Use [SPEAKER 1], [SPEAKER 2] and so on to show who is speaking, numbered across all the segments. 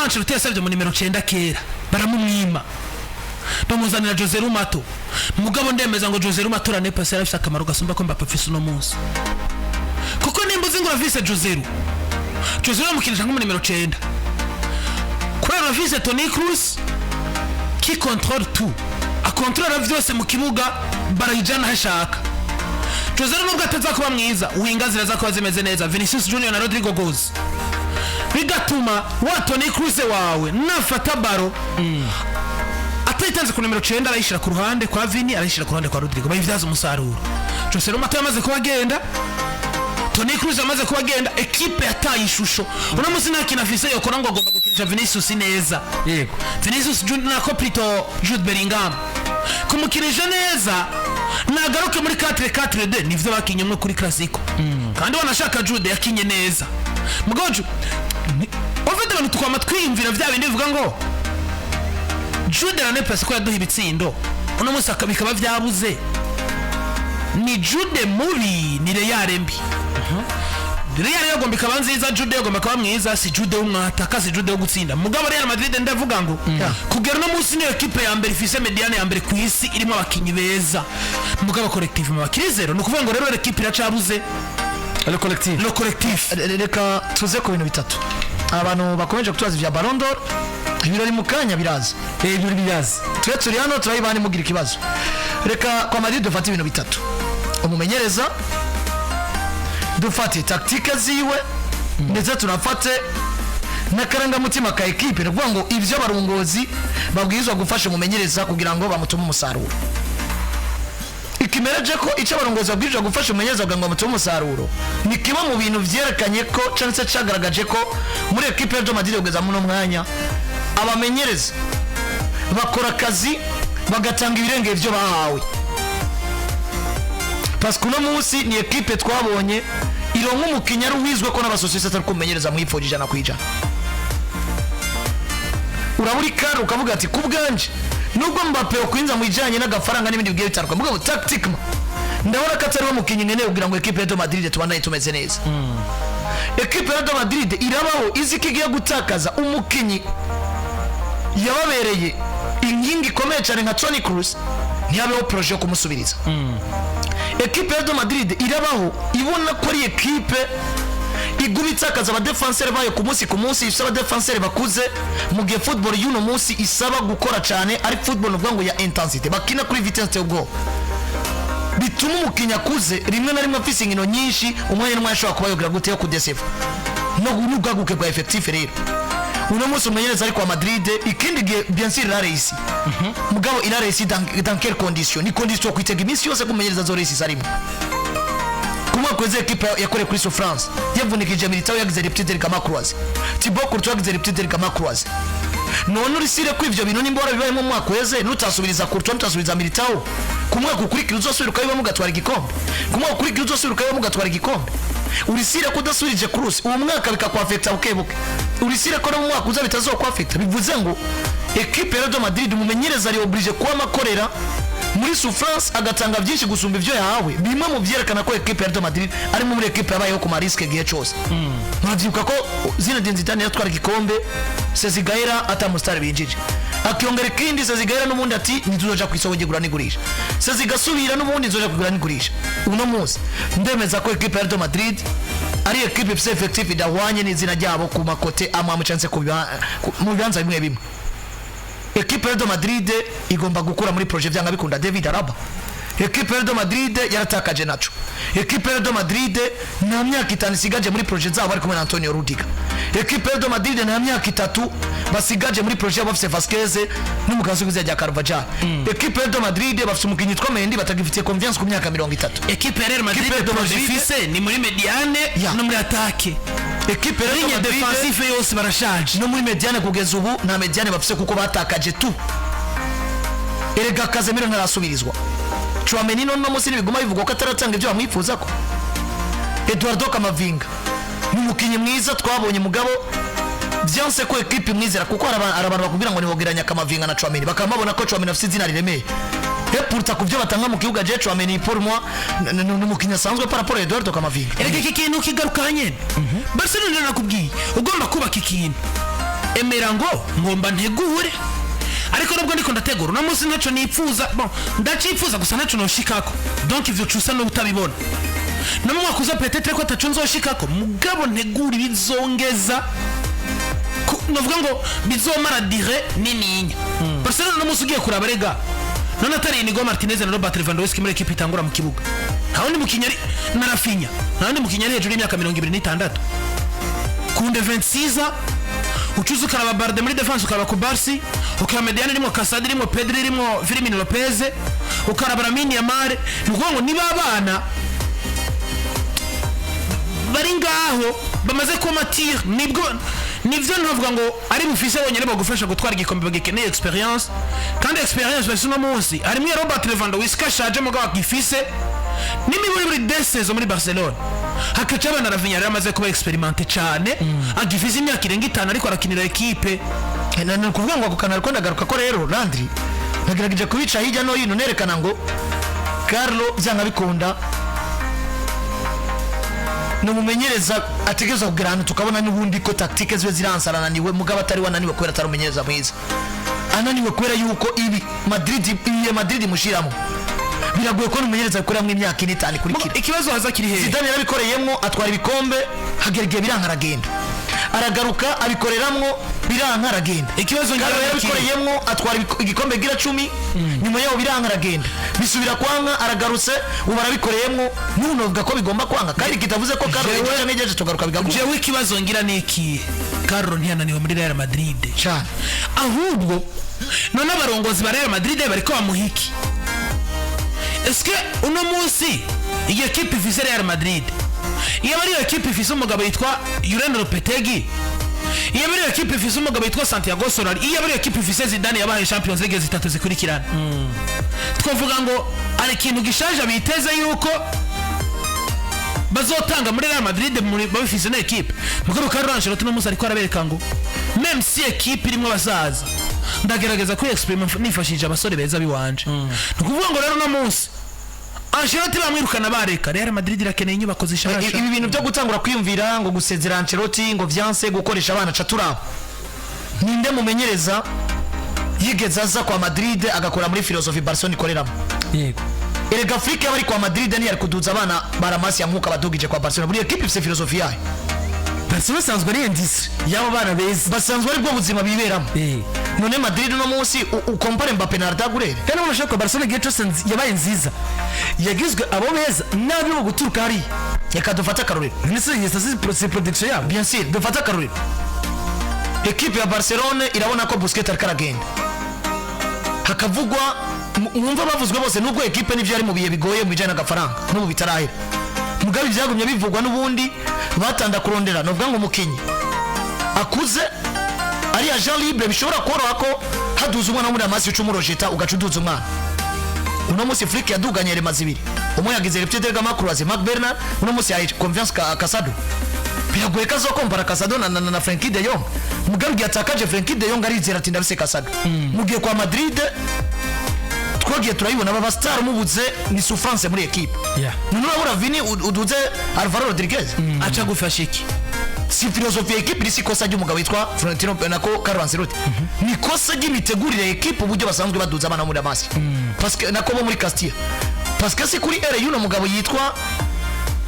[SPEAKER 1] Carlo Ancelotti yasabye mu nimero 9 kera baramumwima bamuzanira Jose Rumato mugabo ndemeza ngo Jose Rumato rane passe yarafise akamaro gasumba ko Mbappé afise no munsi kuko nimbuze ngo ravise Jose mukinisha nko mu nimero 9 kuri ravise Toni Kroos qui contrôle tout a contrôle vyose mu kibuga barayijana hashaka Jose nubwo atazakuba mwiza winga zirazakuba zimeze neza Vinicius Junior na Rodrigo Goes bigatuma wa Toni Kroos wawe nafata baro atayitanze ku nimero 9 arayishira ku ruhande kwa Vini arayishira ku ruhande kwa Rodrigo bayivyaza umusaruro Jose Rumato yamaze kubagenda Toni Kroos amaze kubagenda equipe yataye ishusho uno musi nta kinafise yokora ngo agomba gukinisha Vinicius neza
[SPEAKER 2] yego
[SPEAKER 1] Vinicius Junior na Coplito Jude Bellingham kumukinisha neza nagaruke muri 4-4-2 nivyo bakinye mwe kuri Clasico kandi wanashaka Jude yakinye neza mugojo ofite abantu tukwa matwiyumvira vya bindi bivuga ngo Jude na Nepes ko yaduha ibitsindo uno musi akabikaba vyabuze ni Jude mubi ni Real mbi Real yagomba ikaba nziza Jude yagomba kuba mwiza si Jude umwataka si Jude wo gutsinda mugabo Real Madrid ndavuga ngo kugera no musi ni equipe ya mbere ifise mediane ya mbere ku isi irimo abakinyi beza mugabo collective mu bakirizero no kuvuga ngo rero equipe iracabuze
[SPEAKER 2] le collectif
[SPEAKER 3] reka tuze ku bintu bitatu abantu bakomeje kutubaza vya Ballon d'Or ibirori mu kanya biraza
[SPEAKER 2] ibirori biraza
[SPEAKER 3] twe turi hano turayibana mugira ikibazo reka kwa Madrid dufate ibintu bitatu umumenyereza dufate tactique ziwe ndetse tunafate nakaranga mutima ka equipe rwo ngo ivyo barongozi babwirizwa gufasha umumenyereza kugira ngo bamutume umusaruro ikimereje ko ico barongozi babwirizwa gufasha umumenyereza kugira ngo bamutume umusaruro ni kimwe mu bintu vyerekanye ko chance cagaragaje ko muri equipe ya Madrid kugeza mu mwanya abamenyereza bakora akazi bagatanga ibirenge byo bahawe parce que no munsi ni equipe twabonye ironka umukinya ruhizwe ko n'abasosiyete atari kumenyereza mu ipfo ijana kwijana uraburi kare ukavuga ati kubganje nubwo Mbappé okwinza mu ijanye n'agafaranga n'ibindi bigiye bitandukanye mugabo tactiquement ndabona ko atari umukinya nene kugira ngo equipe ya Madrid tubandanye tumeze neza equipe ya Madrid irabaho izikigiye gutakaza umukinyi yababereye ingingi ikomeye cyane nka Toni Kroos ntiyabeho projet yo kumusubiriza equipe ya Madrid irabaho ibona ko ari equipe igubitsakaza abadefenseur bayo ku munsi isaba defenseur bakuze mu gihe football y'uno munsi isaba gukora cyane ari football uvuga ngo ya intensity bakina kuri vitesse ubwo bituma umukinya kuze rimwe na rimwe afise inkino nyinshi umwanya n'umwanya ashobora kuba yogira gute yo kudeseva no gunugaguke kwa effectif rero uno munsi umenyereza ari kwa Madrid ikindi gihe bien sûr la réussi mugabo ila réussi dans quelles conditions ni conditions kwitega iminsi yose kumenyereza zo réussi sarimo kumwe kweze equipe yakore kuri France yavunikije Militao yagize reptile kama Croatie Thibaut Courtois yagize reptile kama Croatie none urisire ko ivyo bintu nimbora bibaye mu mwaka weze nutasubiriza Courtois nutasubiriza Militao kumwe kukurikira uzosubira kayiba mugatwara igikombe kumwe kukurikira uzosubira kayiba mugatwara igikombe urisire ko udasubirije Kroos uwo mwaka bikakwafecta ukebuke urisire ko no mu mwaka uza bitazokwafecta bivuze ngo equipe ya Madrid umumenyereza ari oblige kuba makorera muri souffrance agatanga byinshi gusumba ivyo yahawe bimwe mu byerekana ko equipe ya Madrid ari muri equipe yabayeho ku mariske gihe cyose mwavyuka ko Zinedine Zidane yatwara igikombe Sezigaira atamustari binjije akiongera kindi Sezigaira n'ubundi ati nituzoja kwisogye gura nigurisha Sezigasubira n'ubundi nzoja kugura nigurisha uno munsi ndemeza ko equipe ya Madrid ari equipe ifite effective idahwanye n'izina ryabo ku makote amwe mu chance mu bibanza bimwe bimwe equipe ya Madrid igomba gukura muri projet byanga bikunda David Alaba equipe ya Madrid yaratakaje naco equipe ya Madrid na myaka 5 isigaje muri projet zabo ari kumwe na Antonio Rudiger equipe ya Madrid na myaka 3 basigaje muri projet bafise Vasquez n'umukazi kuzajya Carvajal equipe ya Madrid bafise umukinyi twa Mendy batagifitiye confiance ku myaka 30
[SPEAKER 1] equipe ya Real Madrid ifise ni muri mediane no muri attaque
[SPEAKER 3] equipe ya
[SPEAKER 1] ligne defensive yose barashaje
[SPEAKER 3] no muri mediane kugeza ubu nta mediane bafise kuko batakaje tu erega Casemiro ntarasubirizwa Chouameni no musi biguma bivuga ko ataratanga ibyo bamwifuza ko Eduardo Camavinga ni umukinyi mwiza twabonye mugabo byanse ko equipe mwizera kuko arabantu bakubwira ngo nibogeranya Camavinga na Chouameni bakamabona ko Chouameni afite izina riremeye pourtant kuvyo batanga mu kibuga je Chouameni pour moi n'umukinyi asanzwe par rapport à Eduardo Camavinga
[SPEAKER 1] erega iki kintu kigaruka nyene Barcelona nakubwiye ugomba kubaka ikintu emera ngo ngomba ntegure ariko nubwo ndiko ndategura uno munsi ntaco nipfuza bon ndacipfuza gusa ntaco noshikako donc ivyo cusa no utabibona no mu mwaka uza peut-être ko ataco nzoshikako mugabo ntegura ibizongeza novuga ngo bizomara dire nininya Barcelona no munsi ugiye kuraba rega none atari Inigo Martinez na Robert Lewandowski muri equipe itangura mu kibuga ntawundi mukinyari na Rafinha ntawundi mukinyari hejuru y'imyaka 26 kunde 26 ucuza ukaraba Barde muri defense ukaraba Kubarsi ukaraba Mediane irimo Casado irimo Pedri irimo Firmino Lopez ukaraba Lamine Yamal nuko ngo niba abana bari ngaho bamaze kumatir nivyo ntuvuga ngo ari bufise bonyene bagufasha gutwara igikombe bagikeneye experience kandi experience basi no munsi harimo Robert Lewandowski ashaje mugabo gifise nimiburi muri desezo muri Barcelona hakaca abana Rafinha yaramaze kuba experimente cyane agifise imyaka irenga 5 ariko arakinira equipe
[SPEAKER 3] none kuvuga ngo akana ariko ndagaruka ko rero Landry nagerageje kubica hirya no hino nerekana ngo Carlo byanga bikunda no mumenyereza ategeza kugerana tukabona n'ubundi ko tactique zwe ziransarana niwe mugabo atari wananiwe kwera atarumenyereza mwiza ananiwe kwera yuko ibi Madrid mushiramo biragoye ko n'umumenyereza akorera mu imyaka 5 kuri kiri
[SPEAKER 1] ikibazo haza kiri hehe
[SPEAKER 3] Zidane yarabikoreyemo atwara ibikombe hagerege birankaragenda aragaruka abikoreramwo birankaragenda
[SPEAKER 1] ikibazo
[SPEAKER 3] yarabikoreyemo atwara igikombe gira 10 nyuma yaho birankaragenda bisubira kwanga aragarutse ubu arabikoreyemo nunovuga ko bigomba kwanga kandi kitavuze ko Carlo yagejeje tugaruka bigaguye
[SPEAKER 1] jewe ikibazo ngira neki Carlo ntiyananiwe muri Real Madrid
[SPEAKER 3] cyane
[SPEAKER 1] ahubwo none abarongozi ba Real Madrid bariko bamuhiki est-ce que uno munsi iyi equipe ifise Real Madrid iyo bari equipe ifise umugabo yitwa Julen Lopetegui iyo bari equipe ifise umugabo yitwa Santiago Solari iyo bari equipe ifise Zidane yabaye Champions League zitatu zikurikirana twavuga ngo ari ikintu gishaje biteze yuko bazotanga muri Real Madrid muri babifise na equipe mugabo Carlo Ancelotti no munsi ariko arabereka ngo même si equipe irimo bazaza ndagerageza ko experiment nifashije abasore beza biwanje nukuvuga ngo rero no munsi Ancelotti bamwirukana bareka Real Madrid irakeneye inyubako zishasha
[SPEAKER 3] ibi bintu byo gutangura kwiyumvira ngo gusezera Ancelotti ngo vyanse gukoresha abana catura ninde mumenyereza yigeza aza kwa Madrid agakora muri philosophy Barcelona ikoreramo
[SPEAKER 2] yego
[SPEAKER 3] erega Afrika bari kwa Madrid ni yarikuduza abana baramasi yankuka badugije kwa Barcelona muri equipe ifise philosophy yayo
[SPEAKER 2] Barcelona sanzwe ari indisi yabo bana beza
[SPEAKER 3] basanzwe ari bwo buzima biberamo none Madrid no munsi ukompare Mbappe na Arda Güler
[SPEAKER 2] kandi urashaka Barcelona gihe cyose yabaye nziza yagizwe abo beza nabi bo guturuka hari
[SPEAKER 3] reka dufata karuriro
[SPEAKER 2] nese production yabo
[SPEAKER 3] bien sûr dufata karuriro equipe ya Barcelona irabona ko Busquets ariko aragenda hakavugwa mwumva bavuzwe bose nubwo equipe n'ivyo ari mu biye bigoye mu bijana gafaranga n'ubu bitarahera mugabe byagumye bivugwa n'ubundi batanda kurondera novuga ngo mukinyi akuze ari ya Jean Libre bishobora koroha ko haduza umwana muri amasi y'umurojeta ugacuduza umwana uno musi Afrika yaduganye remazi ibiri umwe yagize reptite ga Macroise Marc Bernard uno musi ya Confiance Casado biragoye kazo kompara Casado na Frenkie de Jong mugabe yatakaje Frenkie de Jong arizera ati ndabise Casado mugiye kwa Madrid twagiye turayibona baba star mubuze ni souffrance muri equipe none urabura Vini uduze Alvaro Rodriguez
[SPEAKER 1] acha gufasha iki
[SPEAKER 3] si philosophie equipe risi kosa ry'umugabo witwa Florentino Pernako Carlo Ancelotti ni kosa ry'imitegurire equipe uburyo basanzwe baduza abana muri amasi parce que nako bo muri Castilla parce que c'est kuri ere yuno mugabo yitwa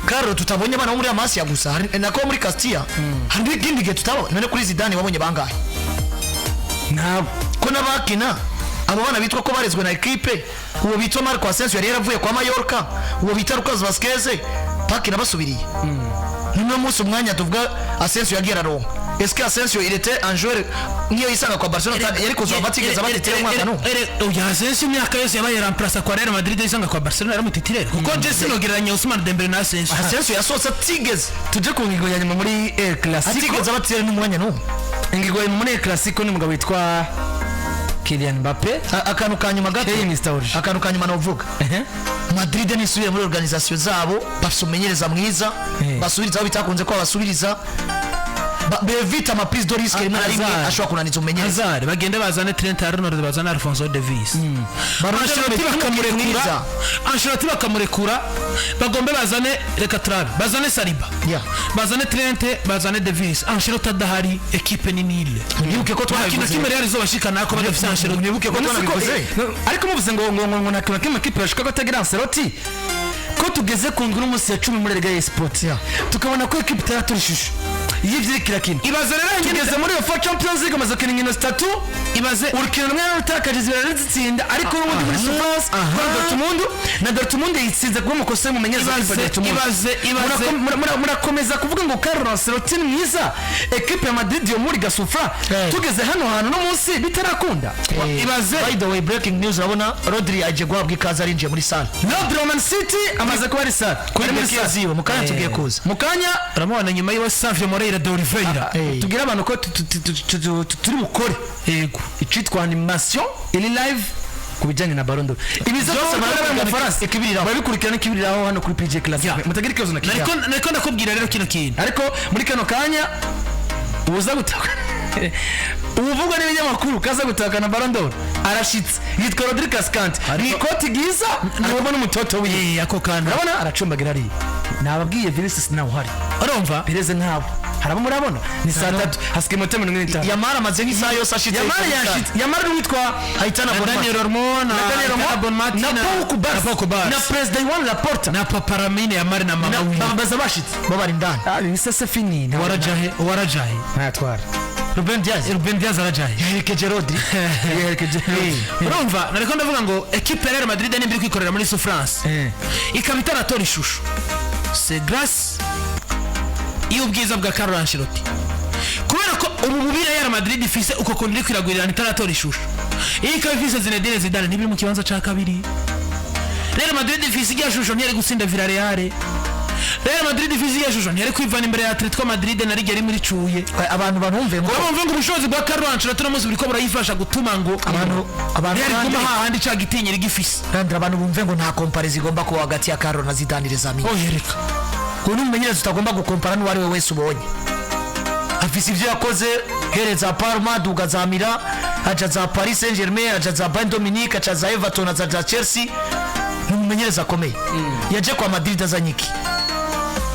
[SPEAKER 3] Carlo tutabonye abana muri amasi ya gusa nako muri Castilla hari ikindi gihe tutabo none kuri Zidane wabonye bangahe
[SPEAKER 2] nabo
[SPEAKER 3] ko nabakina abo bana bitwa ko barezwe na equipe uwo bitwa Marco Asensio yari yaravuye kwa Mallorca uwo bita Lucas Vazquez pakina basubiriye none munsi umwanya tuvuga Asensio yagiye araronka est-ce que Asensio il était un joueur niyo yisanga kwa Barcelona yari kuzo batigeza batitira umwaka no
[SPEAKER 1] oya Asensio imyaka yose yabaye remplacer kwa Real Madrid yisanga kwa Barcelona yaramutitirera kuko Jesse nogeranya Ousmane Dembele na Asensio
[SPEAKER 3] Asensio yasohotse tigeze
[SPEAKER 2] tuje ku ngingo ya nyuma muri El Clasico
[SPEAKER 3] atigeze batitira n'umwanya no
[SPEAKER 2] ingingo ya muri El Clasico ni mugabo witwa Kylian Mbappe
[SPEAKER 3] akantu kanyuma gato akantu kanyuma novuga Madrid ni subiye muri organisation zabo basumenyereza mwiza basubiriza aho bitakunze ko basubiriza bevita ama prise de risque rimwe na rimwe
[SPEAKER 1] Hazard.
[SPEAKER 3] ashobora kunaniza umumenyereza.
[SPEAKER 1] Hazard bagende bazane Trent Arnold bazane Alphonso Davies Ancelotti bakamurekura bagombe bazane reka turabe bazane Saliba
[SPEAKER 3] Yeah.
[SPEAKER 1] bazane Trent bazane Davies Ancelotti adahari equipe ni nile
[SPEAKER 3] Nibuke ko
[SPEAKER 1] nta kintu
[SPEAKER 3] twabivuze.
[SPEAKER 1] kimwe Real izobashikana ko badafite Ancelotti
[SPEAKER 3] Nibuke ko twabivuze.
[SPEAKER 2] ariko muvuze ngo na kimwe kipe yashika ko atagira Ancelotti ko tugeze ku ndwi n'umunsi ya 10 muri Liga ya Sport
[SPEAKER 3] Yeah.
[SPEAKER 2] tukabona ko equipe itaratura ishusho yivyirikira kintu
[SPEAKER 1] ibaze rero
[SPEAKER 2] tugeze muri UEFA Champions League amaze kina inkino 3
[SPEAKER 1] ibaze
[SPEAKER 2] urukino rumwe rutakaje zirazitsinda ariko n'ubundi muri France na Dortmund yitsinze kuba umukoso mumenyereza
[SPEAKER 1] Ibaze,
[SPEAKER 2] kipe ya Dortmund
[SPEAKER 1] ibaze.
[SPEAKER 2] murakomeza kuvuga ngo Carlo Ancelotti ni mwiza equipe ya Madrid yo muri gasufra
[SPEAKER 3] Hey.
[SPEAKER 2] tugeze hano hantu no munsi bitarakunda
[SPEAKER 1] ibaze.
[SPEAKER 3] By the way, breaking news, urabona Rodri aje guhabwa ikaze arinjiye muri salle
[SPEAKER 2] no Roman City amaze kuba ari sar
[SPEAKER 3] kuri beki yaziwe mukanya tugiye kuza.
[SPEAKER 2] mukanya
[SPEAKER 1] uramubona nyuma yiwe Savio Moreira de Oliveira
[SPEAKER 2] tugira abantu ko turi bukore
[SPEAKER 1] yego
[SPEAKER 2] icitwa animation ili live kubijanye na Ballon d'Or ibiza
[SPEAKER 3] Byose
[SPEAKER 2] mu Faransa
[SPEAKER 3] ikibiriraho.
[SPEAKER 2] babikurikirana ikibiriraho hano kuri PJ Classic
[SPEAKER 1] Yeah.
[SPEAKER 2] mutagira ikibazo na kimwe
[SPEAKER 1] nariko ndakubwira rero kino kintu
[SPEAKER 2] ariko muri kano kanya uza gutaka ubuvugwa n'ibinyamakuru kaza gutakana Ballon d'Or arashitse yitwa Rodri Cascante ni ikoti giza ariko n'umutoto wiye
[SPEAKER 1] ako kana
[SPEAKER 2] urabona aracumbagira ari nababwiye Vinicius nawe uhari
[SPEAKER 1] urumva
[SPEAKER 2] Perez nkabo harabo murabona ni saa 3 hasigaye iminota 45
[SPEAKER 3] Yamara amaze nk'isaha yose ashitse
[SPEAKER 2] Yamara yashitse Yamara witwa
[SPEAKER 3] Haitana
[SPEAKER 1] Daniel Ormo na Bon Mati
[SPEAKER 2] na Paul Kubas na President Juan Laporta
[SPEAKER 1] na Paparamine ya Mari na mama wiwe
[SPEAKER 2] baza bashitse
[SPEAKER 3] bo bari ndani.
[SPEAKER 2] ni sasa fini
[SPEAKER 1] warajahe
[SPEAKER 2] natwara
[SPEAKER 3] Ruben Diaz
[SPEAKER 1] Ruben Diaz arajahe
[SPEAKER 3] yaherekeje Rodri.
[SPEAKER 1] urumva nariko ndavuga ngo equipe ya Real Madrid nimba iri kwikorera muri France ikaba itaratora ishusho c'est grâce y'ubwiza bwa Carlo Ancelotti kubera ko ubu bubira Real Madrid ifise uko kundi iri kwiragwirana itaratora ishusho iyi ikaba ifise Zinedine Zidane ntibiri mu kibanza ca kabiri Real Madrid ifise irya shusho ntiyari gutsinda Villarreal Real Madrid ifise irya shusho ntiyari kwivana imbere ya Atletico Madrid na rigeri muri cuye
[SPEAKER 3] Abantu banumve ngo
[SPEAKER 1] bamumve ngo ubushobozi bwa Carlo Ancelotti no muzi buriko burayifasha gutuma ngo
[SPEAKER 3] abantu
[SPEAKER 1] Real
[SPEAKER 3] kandi
[SPEAKER 1] iguma hahandi ca gitinyira igifise
[SPEAKER 3] kandi abantu bumve ngo nta comparison igomba kuba hagati ya Carlo na Zidane Rezami.
[SPEAKER 1] oyereka
[SPEAKER 3] Ngo n'umumenyereza utagomba gukompara n'uwari we wese ubonye. Afise ivyo yakoze hereza Parma duga za Milan aja za Paris Saint-Germain aja za Bayern Dominique aja za Everton aja za Chelsea. N'umumenyereza akomeye. Yaje kwa Madrid azanyiki.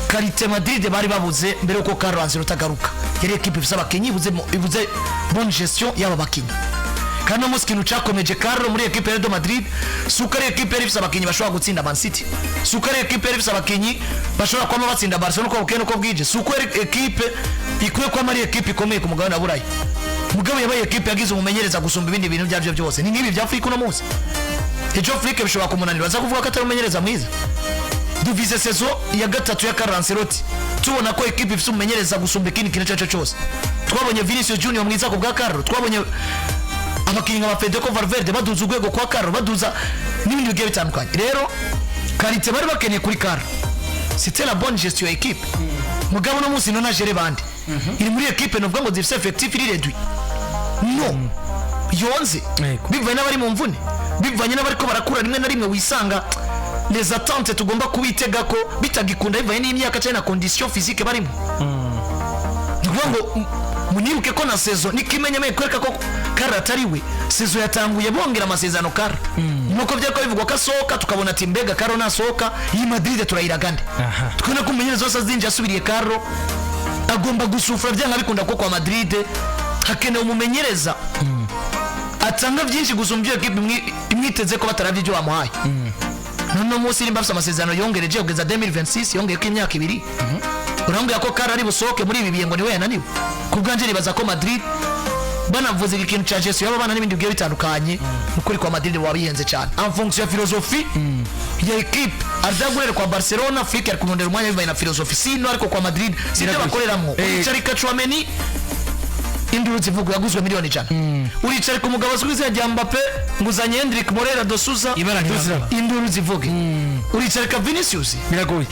[SPEAKER 3] Karite Madrid bari babuze mbere uko Carlo Ancelotti agaruka. Yari equipe ifise abakinyi ibuze bonne gestion y'aba bakinyi. Kandi umunsi ikintu cyakomeje Carlo muri equipe ya Real Madrid suko ari equipe yari ifise abakinyi bashobora gutsinda Man City, suko ari equipe yari ifise abakinyi bashobora kwama batsinda Barcelona uko bukene uko bwije, suko ari equipe ikwiye kwama ari equipe ikomeye ku mugabane wa Burayi. Mugabo yabaye equipe yagize umumenyereza gusumba ibindi bintu byavyo byose. Ni nkibi bya Afrika uno munsi. Ejo Afrika bishobora kumunanira baza kuvuga ko atari umumenyereza mwiza. Duvize saison ya gatatu ya Carlo Ancelotti tubona ko equipe ifise umumenyereza gusumba ikindi kintu cyaco cyose. Twabonye Vinicius Junior mwiza ku bwa Carlo, twabonye abakinga ba Federico Valverde baduza urwego kwa Carlo baduza n'ibindi bigiye bitandukanye. Rero karite bari bakeneye kuri Carlo c'était la bonne gestion ya equipe. Mugabo no munsi no nagere bandi iri muri equipe novuga ngo zifise effectif iri réduit no yonze bivanye n'abari mu mvune bivanye n'abariko barakura rimwe na rimwe wisanga les attentes tugomba kubitega ko bitagikunda bivanye n'imyaka cyane na condition physique barimo. Nuvuga ngo munibuke ko na saison nikimenyemeye kwereka ko Carlo atari we saison yatanguye bongera amasezerano Carlo nuko byako bivugwa ko asohoka tukabona ati mbega Carlo nasohoka iyi Madrid turayiragande tukona ko umumenyereza wose azinje asubiriye Carlo agomba gusufura byanga bikunda ko kwa Madrid hakenewe umumenyereza atanga byinshi gusumbya equipe imwiteze ko bataravye ibyo bamuhaye. None munsi rimba afite amasezerano yongereje kugeza 2026 yongeye ko imyaka ibiri. Urambwira ko Carlo ari busohoke muri ibi biye ngo niwe yananiwe. Kubwanje ribaza ko Madrid banavuze ikintu cya Jesu yaba bana n'ibindi bigiye bitandukanye ukuri kwa Madrid wabihenze cyane en fonction ya philosophie ya equipe azagurira kwa Barcelona Afrika arikumondera umwanya bibaye na philosophie sino ariko kwa Madrid sibyo bakoreramo Richard Chouameni induru zivuga yaguzwe miliyoni 100 uricara ku mugabo azwize ya Mbappe nguzanye Hendrik Moreira do Souza induru zivuga uricara ka Vinicius
[SPEAKER 2] biragoye